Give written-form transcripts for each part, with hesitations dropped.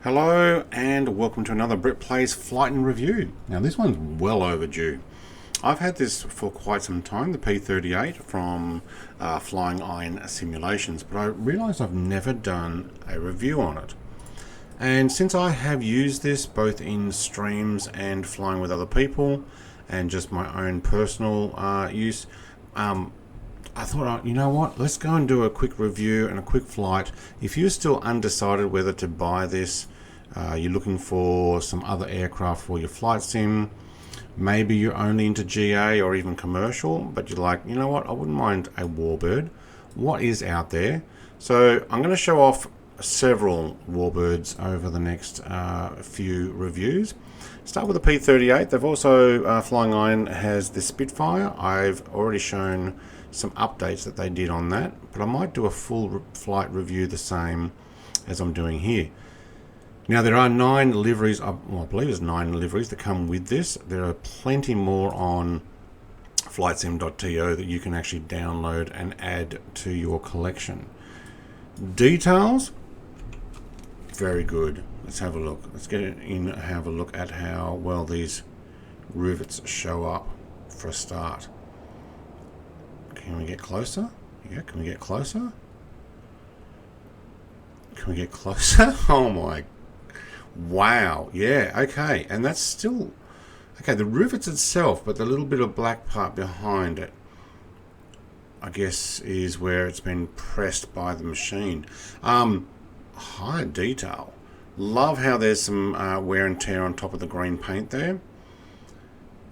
Hello and welcome to another Brett Plays Flight and Review. Now this one's well overdue. I've had this for quite some time, the P-38 from Flyingiron Simulations, but I realised I've never done a review on it. And since I have used this both in streams and flying with other people and just my own personal use, I thought, you know what, let's go and do a quick review and a quick flight. If you're still undecided whether to buy this, you're looking for some other aircraft for your flight sim, maybe you're only into GA or even commercial, but you're like, you know what, I wouldn't mind a Warbird. What is out there? So I'm going to show off several Warbirds over the next few reviews. Start with the P-38. They've also, Flyingiron has the Spitfire. I've already shown some updates that they did on that, but I might do a full flight review the same as I'm doing here. Now there are 9 liveries, well, I believe there's 9 liveries that come with this. There are plenty more on flightsim.to that you can actually download and add to your collection. Details, very good. Let's have a look. Let's get in and have a look at how well these rivets show up for a start. Can we get closer? Yeah, can we get closer? Can we get closer? Oh my, wow, yeah, okay, and that's still, okay, the rivets itself, but the little bit of black part behind it, I guess, is where it's been pressed by the machine. High detail. Love how there's some wear and tear on top of the green paint there.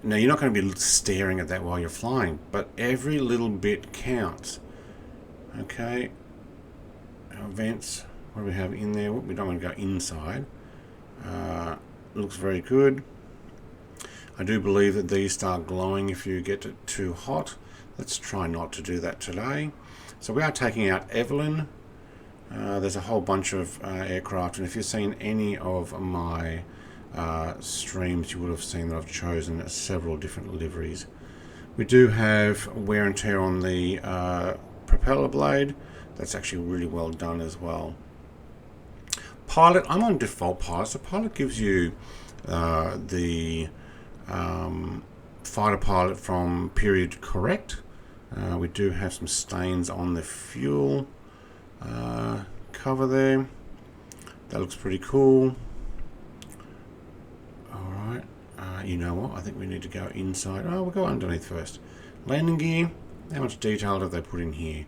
Now, you're not going to be staring at that while you're flying, but every little bit counts. Okay. Our vents, what do we have in there? We don't want to go inside. Looks very good. I do believe that these start glowing if you get it too hot. Let's try not to do that today. So we are taking out Evelyn. There's a whole bunch of aircraft, and if you've seen any of my streams, you would have seen that I've chosen several different liveries. We do have wear and tear on the propeller blade. That's actually really well done as well. Pilot, I'm on default pilot, so pilot gives you the fighter pilot from period correct. We do have some stains on the fuel cover there. That looks pretty cool. Alright, you know what, I think we need to go inside. Oh, we'll go underneath first. Landing gear, how much detail have they put in here?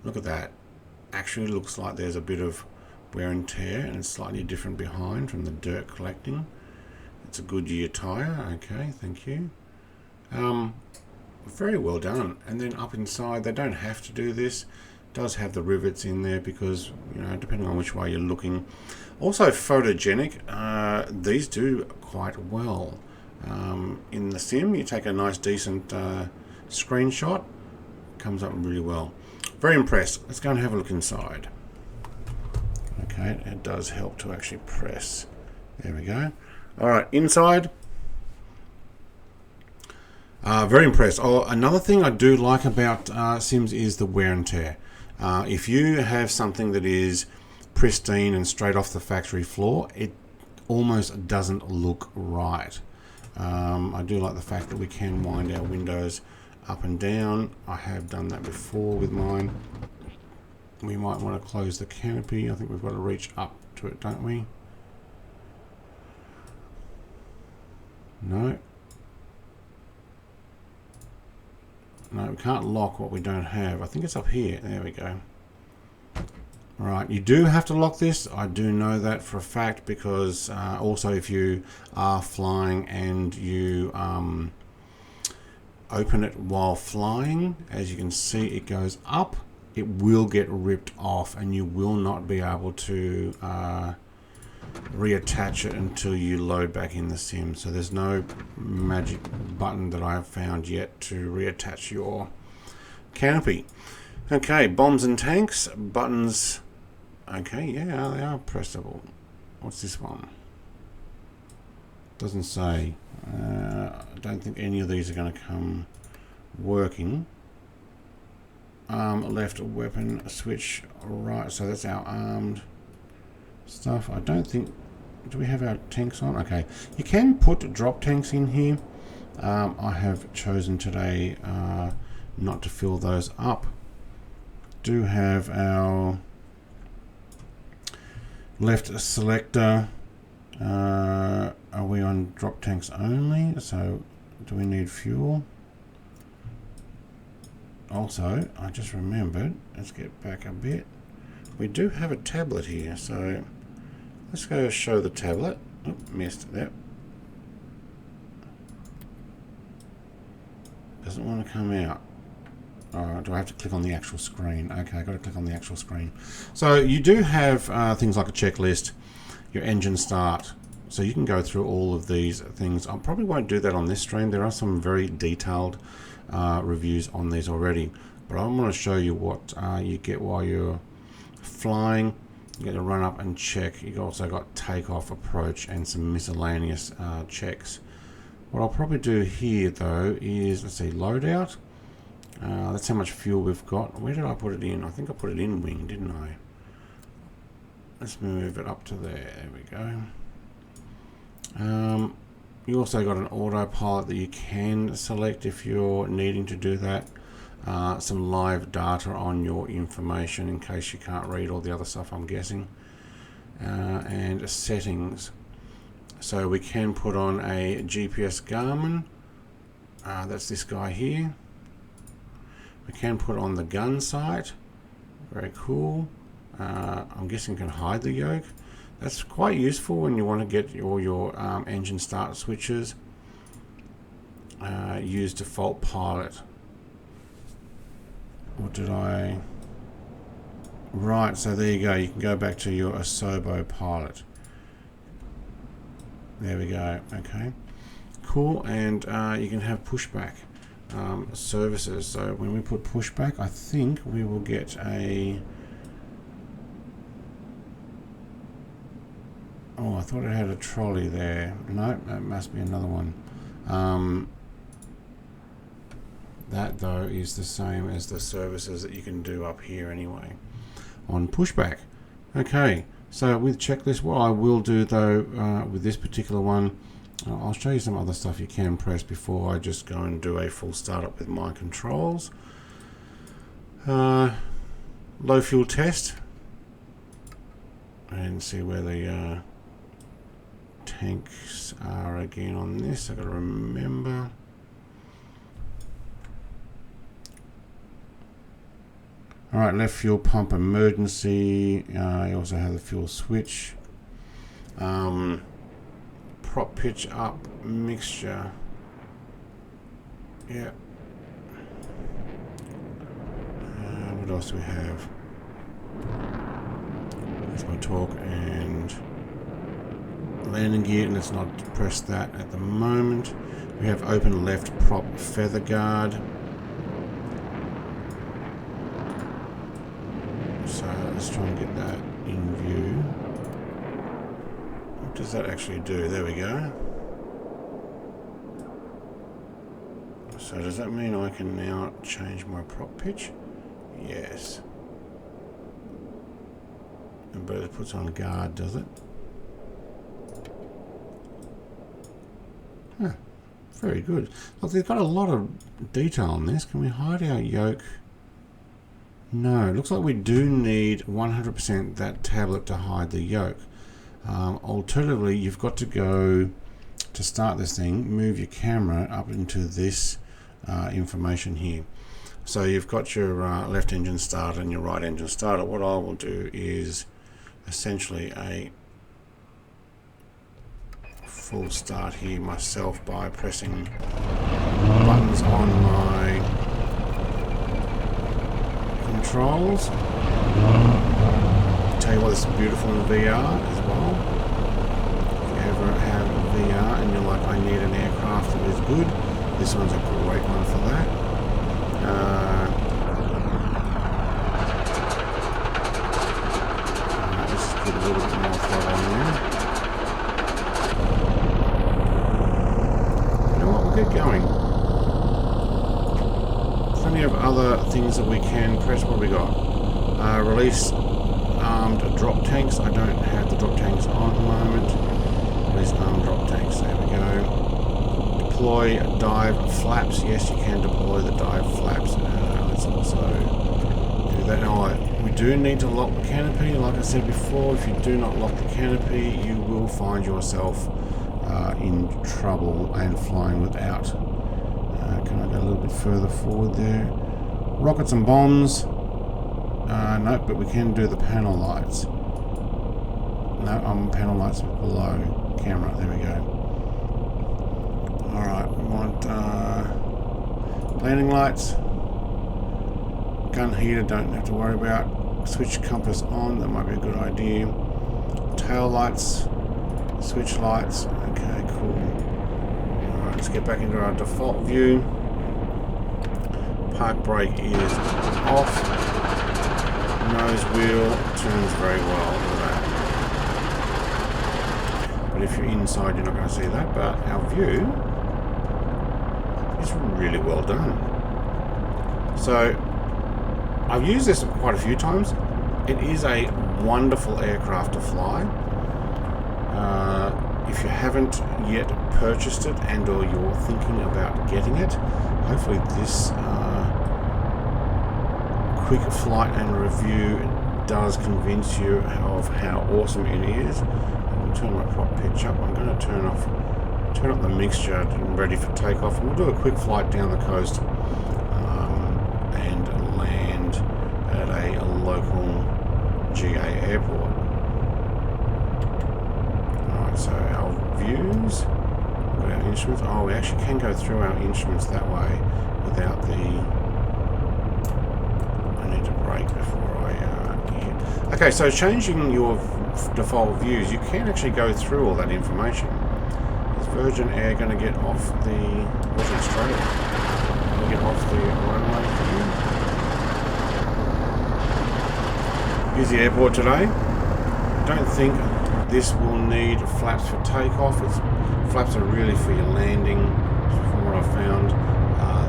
Look at that. Actually looks like there's a bit of wear and tear, and it's slightly different behind from the dirt collecting. It's a Goodyear tyre. Okay, thank you. Very well done. And then up inside, they don't have to do this. It does have the rivets in there because, you know, depending on which way you're looking. Also photogenic. These do quite well. In the sim, you take a nice decent screenshot. Comes up really well. Very impressed. Let's go and have a look inside. Okay, it does help to actually press. There we go. Alright, inside. Very impressed. Oh, another thing I do like about Sims is the wear and tear. If you have something that is pristine and straight off the factory floor, it almost doesn't look right. I do like the fact that we can wind our windows up and down. I have done that before with mine. We might want to close the canopy. I think we've got to reach up to it, don't we? No. No, we can't lock what we don't have. I think it's up here. There we go. Right, you do have to lock this. I do know that for a fact because also if you are flying and you open it while flying, as you can see, it goes up. It will get ripped off and you will not be able to reattach it until you load back in the sim. So there's no magic button that I have found yet to reattach your canopy. Okay, bombs and tanks, buttons. Okay, yeah, they are pressable. What's this one? Doesn't say. I don't think any of these are going to come working. Left weapon switch, right, so that's our armed stuff. I don't think Do we have our tanks on? Okay, you can put drop tanks in here. I have chosen today not to fill those up. Do have our left selector. Are we on drop tanks only? So do we need fuel? Also, I just remembered, let's get back a bit. We do have a tablet here, so let's go show the tablet. Oh, missed that. Doesn't want to come out. Do I have to click on the actual screen? Okay, I've got to click on the actual screen. So you do have things like a checklist, your engine start. So you can go through all of these things. I probably won't do that on this stream. There are some very detailed reviews on these already. But I want to show you what you get while you're flying. You get to run up and check. You've also got takeoff, approach, and some miscellaneous checks. What I'll probably do here though is, let's see, loadout. That's how much fuel we've got. Where did I put it in? I think I put it in wing, didn't I? Let's move it up to there. There we go. You also got an autopilot that you can select if you're needing to do that. Some live data on your information in case you can't read all the other stuff, I'm guessing. And settings. So we can put on a GPS Garmin. That's this guy here. We can put on the gun sight. Very cool. I'm guessing you can hide the yoke. That's quite useful when you want to get all your engine start switches. Use default pilot. What did I... Right, so there you go. You can go back to your Asobo pilot. There we go. Okay. Cool. And you can have pushback services. So when we put pushback, I think we will get a... Oh, I thought it had a trolley there. No, that must be another one. That though is the same as the services that you can do up here anyway on pushback. Okay, so with checklist, what I will do though with this particular one, I'll show you some other stuff you can press before I just go and do a full startup with my controls. Low fuel test and see where the tanks are again on this. I've got to remember. Alright, left fuel pump emergency. You also have the fuel switch. Prop pitch up mixture. Yeah. What else do we have? That's my torque and landing gear, and let's not press that at the moment. We have open left prop feather guard. So let's try and get that in view. What does that actually do? There we go. So does that mean I can now change my prop pitch? Yes. But it puts on guard, does it? Huh. Very good. Look, they've got a lot of detail on this. Can we hide our yoke? No, it looks like we do need 100% that tablet to hide the yoke. Alternatively, you've got to go to start this thing, move your camera up into this information here. So you've got your left engine starter and your right engine starter. What I will do is essentially a full start here myself by pressing buttons on my controls. Tell you what, it's beautiful in VR as well. If you ever have VR and you're like, I need an aircraft that is good, this one's a great one for that. Let's just put a little bit more throttle on there. You know what, we'll get going. Plenty of other things that we can press. What have we got? Release armed drop tanks. I don't have the drop tanks on at the moment. deploy dive flaps. Yes, you can deploy the dive flaps. Let's also do that. Now, we do need to lock the canopy. Like I said before, if you do not lock the canopy, you will find yourself in trouble and flying without. Can I go a little bit further forward there? Rockets and bombs. No, but we can do the panel lights. No, panel lights below camera. There we go. Alright, we want landing lights. Gun heater, don't have to worry about. Switch compass on, that might be a good idea. Tail lights. Switch lights. Okay, cool. Alright, let's get back into our default view. Park brake is off. Nose wheel turns very well with that. But if you're inside, you're not going to see that. But our view is really well done. So I've used this quite a few times. It is a wonderful aircraft to fly. If you haven't yet purchased it and or you're thinking about getting it, hopefully this quick flight and review does convince you of how awesome it is. I'm going to turn my prop pitch up. I'm going to turn up the mixture and ready for takeoff, and we'll do a quick flight down the coast and land at a local GA airport. Alright, so our views, we've got our instruments. Oh, we actually can go through our instruments that way without the... before I hit. Okay, so changing your default views, you can actually go through all that information. Is Virgin Air going to get off the Virgin Australia? Going to get off the runway here? Here's the airport today. I don't think this will need flaps for takeoff. Flaps are really for your landing, from what I've found.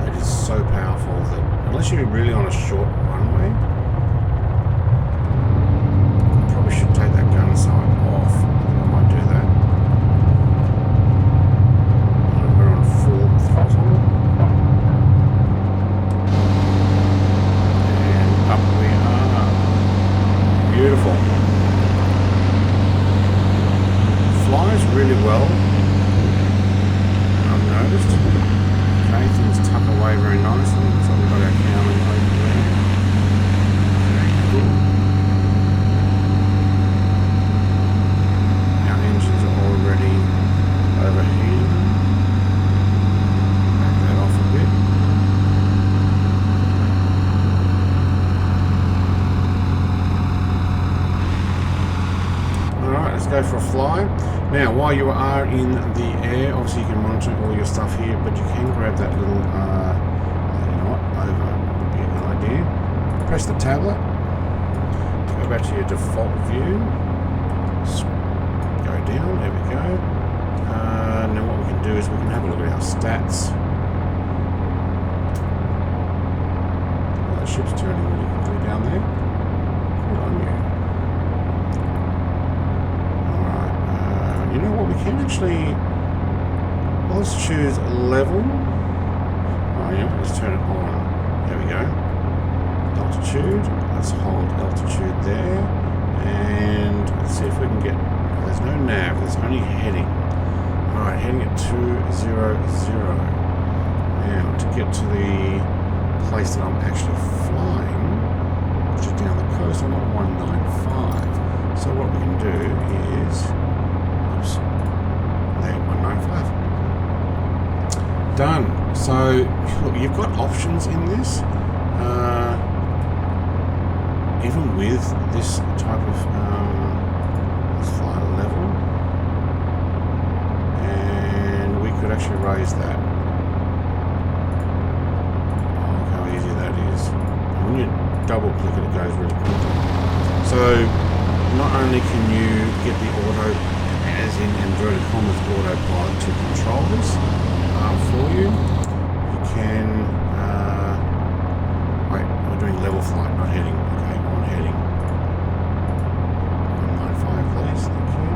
It is so powerful that unless you're really on a short runway, probably should take that gun sight off. I think I might do that. We're on full throttle. And up we are. Beautiful. Flies really well, I've noticed. Okay, things tuck away very nicely. So we've got our cowling over there. Very cool. Our engines are already overheating. Back that off a bit. Alright, let's go for a fly. Now, while you are in the air, obviously you can monitor all your stuff here, but you can grab that little, you know what, over would be a good idea. Press the tablet, go back to your default view, go down, there we go. Now what we can do is we can have a look at our stats. Well, the ship's turning really quickly down there. Good on you. You know what, we can actually, well, let's choose level. Oh yeah, let's turn it on. There we go. Altitude, let's hold altitude there. And let's see if we can get, there's no nav, there's only heading. Alright, heading at 200. Now, to get to the place that I'm actually flying, which is down the coast, I'm at 195. So what we can do is, oops, there, 195. Done. So, look, you've got options in this. Even with this type of flight level, and we could actually raise that. Oh, look how easy that is. And when you double click it, it goes really quickly. So not only can you get the auto, as in inverted commas, autopilot to control this for you, you can wait, we're doing level flight, not heading. Okay, on heading 195, please, thank you.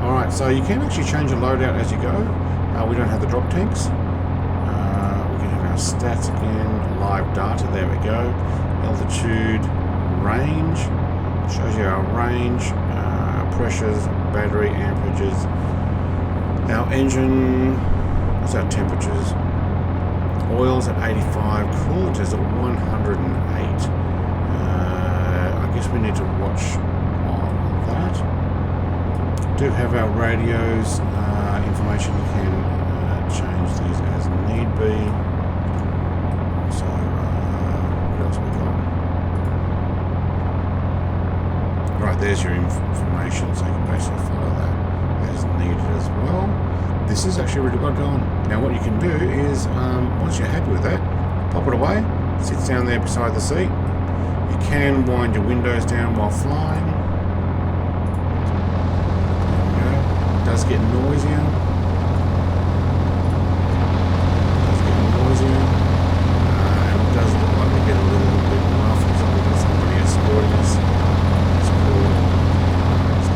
Alright, so you can actually change your loadout as you go. We don't have the drop tanks. We can have our stats again, live data, there we go. Altitude, range, shows you our range, pressures, battery amperages, our engine, what's our temperatures? Oil's at 85, coolant is at 108. I guess we need to watch on that. Do have our radios, information. You can change these as need be. So what else we got? Right, there's your information, so you can basically follow that as needed as well. This is actually really well done. Now what you can do is, once you're happy with that, pop it away, sits down there beside the seat. You can wind your windows down while flying. There we go. It does get noisier. And it does look like we get a little bit rough or something. Somebody is sporting us. It's cool. Let's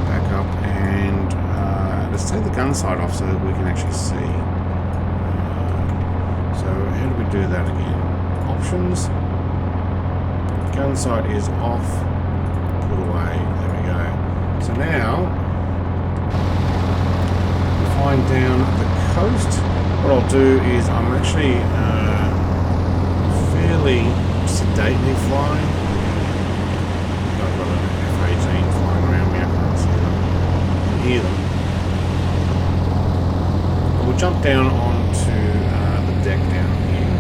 back up and let's take the gun sight off so that we can actually see. So how do we do that again? Options. Gun sight is off. Put away. There we go. So now we flying down the coast. What I'll do is I'm actually fairly sedately flying. I've got an F-18 flying around me. I can't see them. I can hear them. We'll jump down onto the deck down here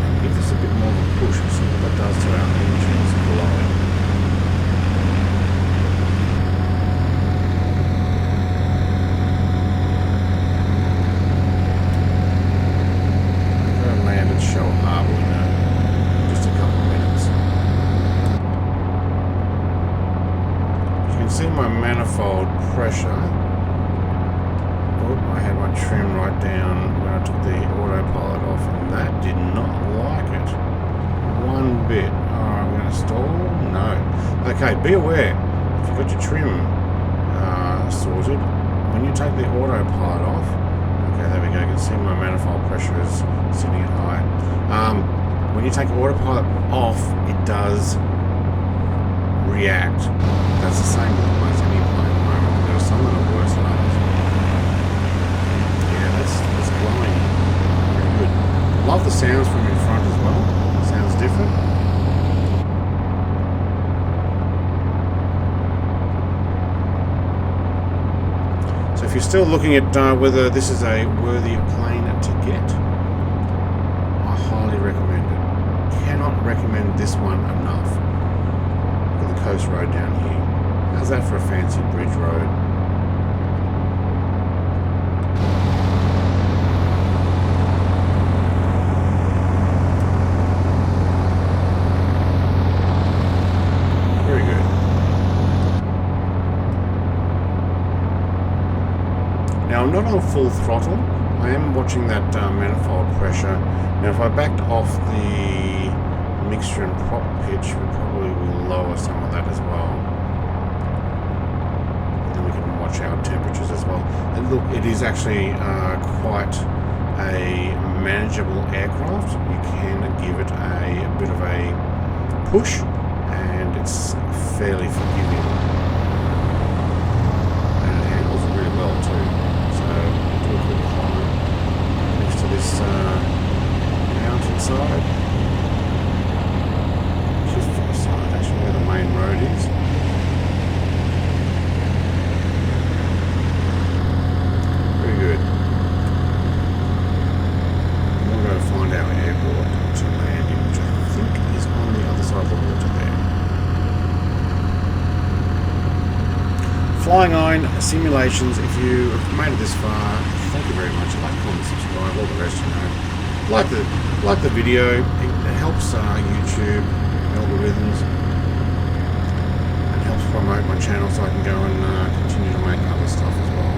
and give this a bit more of a push and see what that does to our engines below. Shellharbour in just a couple of minutes. You can see my manifold pressure. Oh, I had my trim right down when I took the autopilot off, and that did not like it one bit. Alright, we're going to stall? No. Okay, be aware, if you've got your trim sorted, when you take the autopilot off, okay, there we go. You can see my manifold pressure is sitting at high. When you take autopilot off, it does react. That's the same with almost any plane at the moment. There are some that are worse than others. Yeah, that's glowing. Pretty good. Love the sounds from in front as well. Sounds different. So if you're still looking at whether this is a worthy plane to get, I highly recommend it. Cannot recommend this one enough. Look at the coast road down here. How's that for a fancy bridge road? Very good. Now I'm not on full throttle. I am watching that manifold pressure. Now if I backed off the mixture and prop pitch, we probably will lower some of that as well. And then we can watch our temperatures as well. And look, it is actually quite a manageable aircraft. You can give it a bit of a push and it's fairly forgiving. And it handles really well too. So do a quick climb next to this mountainside. Just for the side, actually, where the main road is. Very good. We'll go find our airport to land in, which I think is on the other side of the water there. Flyingiron Simulations, if you have made it this far, thank you very much. Like, comment, subscribe, all the rest, you know. Like the video, it helps YouTube algorithms and helps promote my channel so I can go and continue to make other stuff as well.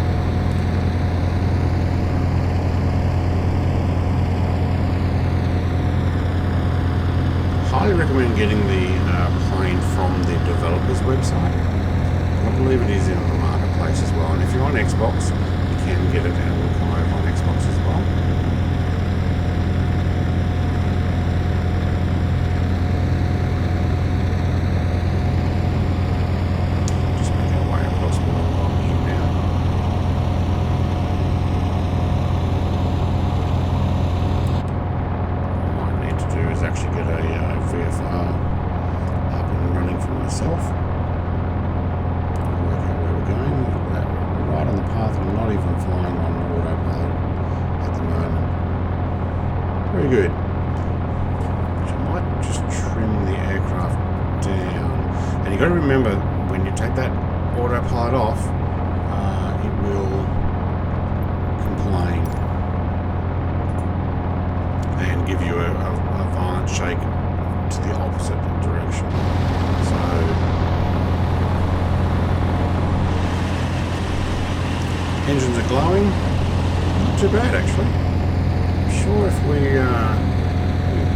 Highly recommend getting the plane from the developer's website. I believe it is in the marketplace. place as well. And if you're on Xbox, you can get it, and it will come over on Xbox as well. Just make our way across Wollongong here now. What I might need to do is actually get a VFR up and running for myself. Work out where we're going. Right on the path. I'm not even flying on autopilot at the moment. Very good. So I might just trim the aircraft down. And you've got to remember, when you take that autopilot off, it will complain and give you a violent shake to the opposite direction. So engines are glowing. Not too bad, actually. I'm sure if we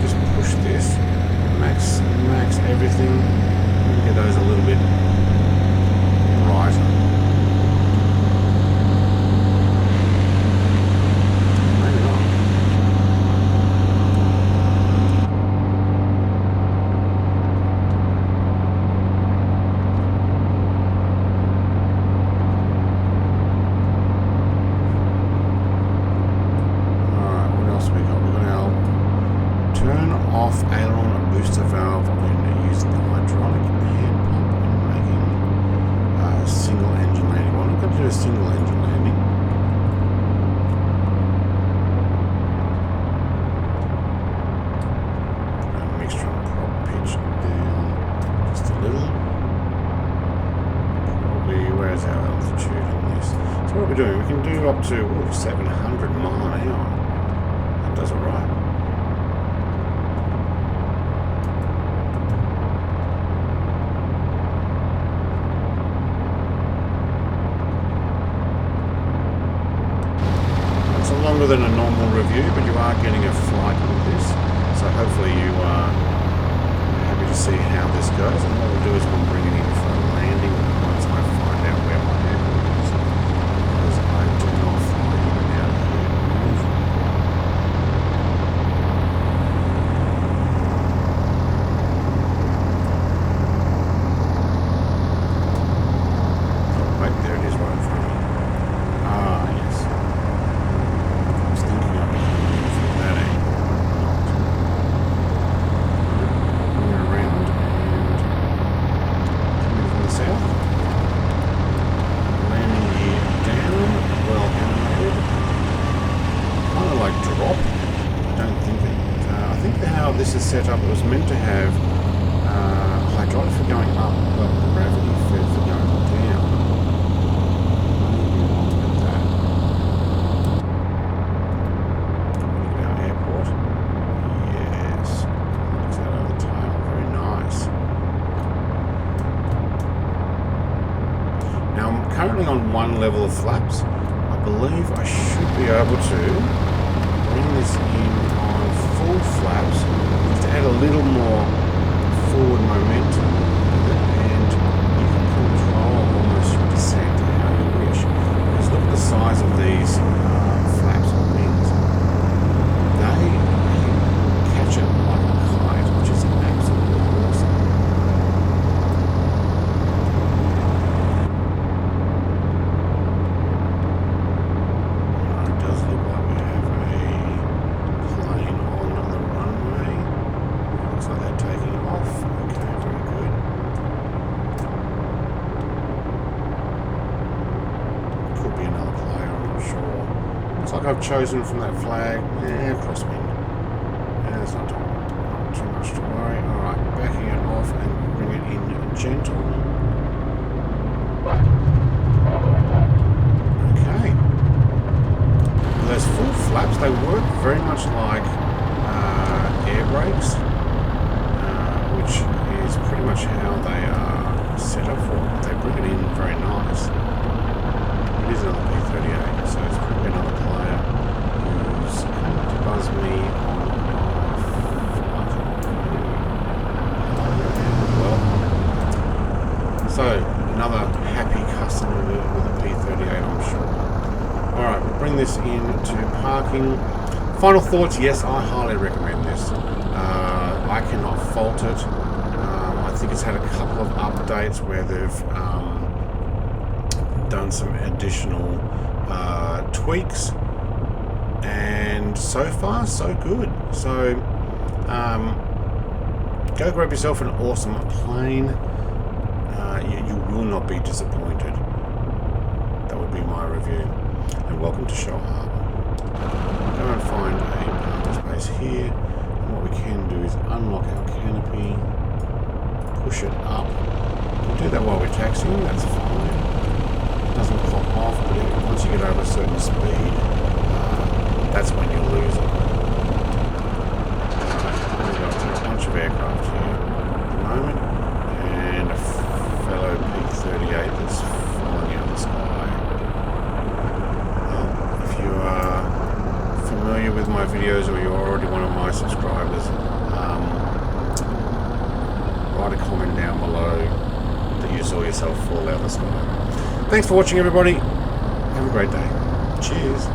just push this, max everything, we can get those a little bit brighter. Maybe not. Off aileron booster valve when using the hydraulic hand pump when making a single engine landing. Well, I'm not going to do a single engine landing. Put a mixture on prop pitch down just a little. Probably, where's our altitude on this? So what are we doing? We can do up to 700 mile an hour. That does it right. Longer than a normal review, but you are getting a flight with this, so hopefully you are happy to see how this goes. And what we'll do is we'll bring it in for a landing once I find out where my airport is, because I do not fly in and out of here. Oh, wait, there it is right in front of me. Ah, yes. This is set up, it was meant to have hydraulic for going up, but gravity fed for going down. Look at that. Look at our airport. Yes. Looks out over the tail. Very nice. Now I'm currently on one level of flaps. I believe I should be able to bring this in on full flaps to add a little more forward momentum with it, and you can control almost your descent how you wish. Because look at the size of these flaps and wings. They catch it like a kite, which is absolutely awesome. It does look like we have a plane on the runway. Looks like they're taking it off. Okay, very good. Could be another player, I'm not sure. Looks like I've chosen from that flag. Crosswind. There's not too much to worry. Alright, backing it off and bring it in gentle. Okay. Those full flaps, they work very much like air brakes, which is pretty much how they are set up for. They bring it in very nice. It is another P-38, so it's probably another player who's coming to buzz me on my flight. Well, so another happy customer with a P-38, I'm sure. Alright, we'll bring this into parking. Final thoughts, yes, I highly recommend this. I cannot fault it. I think it's had a couple of updates where they've done some additional tweaks, and so far so good. So go grab yourself an awesome plane. You will not be disappointed. That would be my review. And welcome to Shellharbour. Go and find a parking space here, and what we can do is unlock our canopy, push it up. We'll do that while we're taxiing, that's fine. It doesn't pop off, but once you get over a certain speed, that's when you'll lose it. We've got a bunch of aircraft here at the moment, and a fellow P-38 that's falling out of the sky. If you are familiar with my videos, or you're already one of my subscribers, write a comment down below that you saw yourself fall out of the sky. Thanks for watching, everybody. Have a great day. Cheers.